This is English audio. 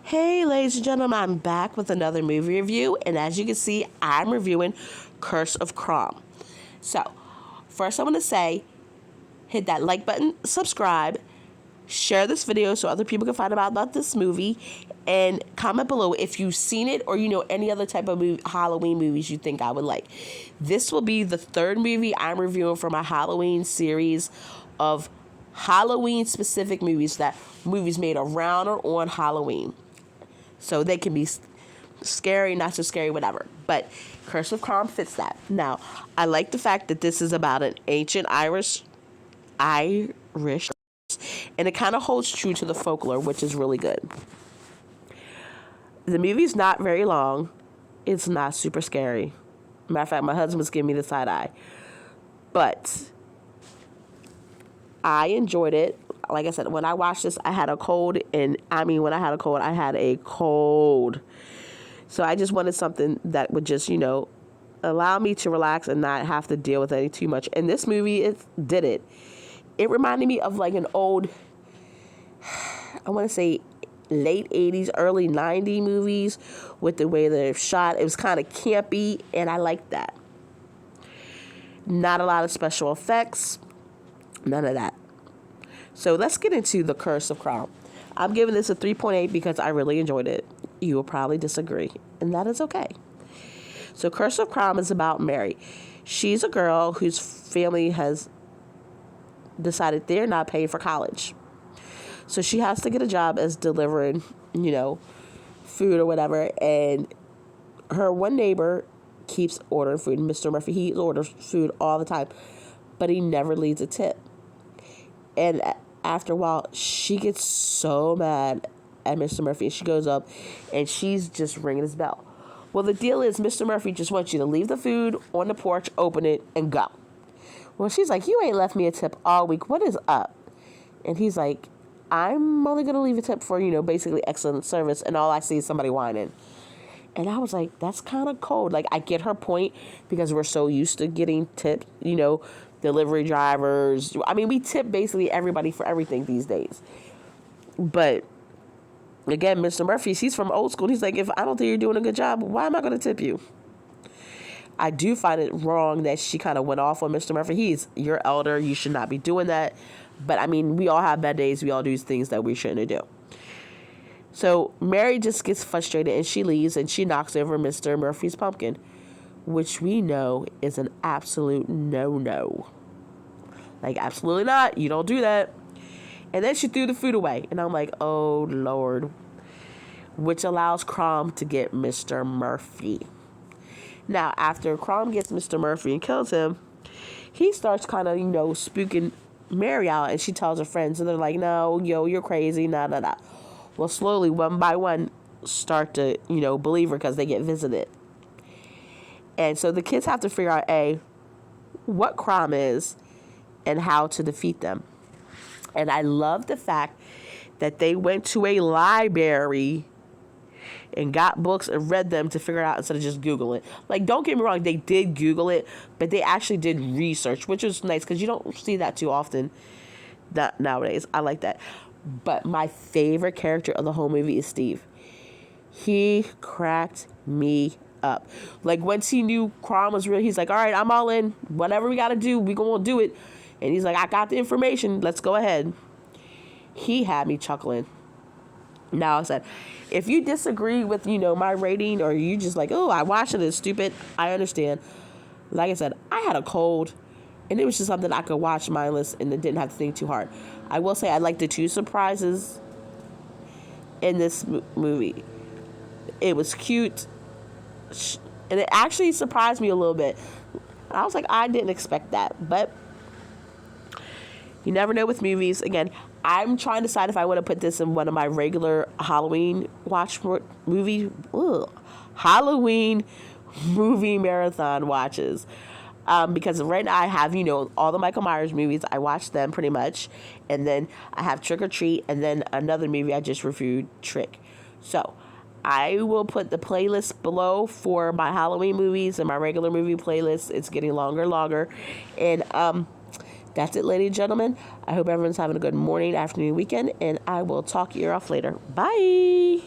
Hey, ladies and gentlemen, I'm back with another movie review, and as you can see, I'm reviewing Curse of Crom. So, first I want to say, hit that like button, subscribe, share this video so other people can find out about this movie, and comment below if you've seen it or you know any other type of Halloween movies you think I would like. This will be the third movie I'm reviewing for my Halloween series of Halloween-specific movies, that movies made around or on Halloween. So they can be scary, not so scary, whatever. But Curse of Crom fits that. Now, I like the fact that this is about an ancient Irish, and it kind of holds true to the folklore, which is really good. The movie's not very long. It's not super scary. Matter of fact, my husband was giving me the side eye. But I enjoyed it. Like I said, when I watched this, I had a cold, and when I had a cold, I had a cold. So I just wanted something that would just, allow me to relax and not have to deal with any too much. And this movie, it did it. It reminded me of like an old, I want to say late 80s, early 90s movies with the way they're shot. It was kind of campy, and I liked that. Not a lot of special effects. None of that. So let's get into The Curse of Crom. I'm giving this a 3.8 because I really enjoyed it. You will probably disagree, and that is okay. So Curse of Crom is about Mary. She's a girl whose family has decided they're not paying for college. So she has to get a job as delivering, food or whatever. And her one neighbor keeps ordering food, Mr. Murphy. He orders food all the time, but he never leaves a tip. And after a while, she gets so mad at Mr. Murphy, and she goes up, and she's just ringing his bell. Well, the deal is Mr. Murphy just wants you to leave the food on the porch, open it, and go. Well, she's like, you ain't left me a tip all week. What is up? And he's like, I'm only going to leave a tip for, basically excellent service, and all I see is somebody whining. And I was like, that's kind of cold. Like, I get her point because we're so used to getting tips, delivery drivers. We tip basically everybody for everything these days. But again, Mr. Murphy, he's from old school. He's like, if I don't think you're doing a good job, why am I going to tip you? I do find it wrong that she kind of went off on Mr. Murphy. He's your elder. You should not be doing that. But we all have bad days. We all do things that we shouldn't do. So Mary just gets frustrated, and she leaves, and she knocks over Mr. Murphy's pumpkin, which we know is an absolute no-no. Like, absolutely not. You don't do that. And then she threw the food away. And I'm like, oh, Lord. Which allows Crom to get Mr. Murphy. Now, after Crom gets Mr. Murphy and kills him, he starts kind of, spooking Mary out. And she tells her friends. And they're like, no, you're crazy. Nah. Well, slowly, one by one, start to, believe her because they get visited. And so the kids have to figure out, what Crom is and how to defeat them. And I love the fact that they went to a library and got books and read them to figure it out instead of just Google it. Like, don't get me wrong, they did Google it, but they actually did research, which was nice because you don't see that too often nowadays. I like that. But my favorite character of the whole movie is Steve. He cracked me up. Like, once he knew Crom was real, he's like, all right, I'm all in. Whatever we got to do, we going to do it. And he's like, I got the information. Let's go ahead. He had me chuckling. Now, I said, if you disagree with, my rating, or you just like, oh, I watched it, it's stupid, I understand. Like I said, I had a cold, and it was just something I could watch mindless and it didn't have to think too hard. I will say I like the two surprises in this movie. It was cute, and it actually surprised me a little bit. I was like, I didn't expect that, but you never know with movies. Again, I'm trying to decide if I want to put this in one of my regular Halloween Halloween movie marathon watches. Because right now I have, all the Michael Myers movies. I watch them pretty much. And then I have Trick or Treat, and then another movie I just reviewed, Trick. So I will put the playlist below for my Halloween movies and my regular movie playlist. It's getting longer and longer. And that's it, ladies and gentlemen. I hope everyone's having a good morning, afternoon, weekend, and I will talk your ear off later. Bye.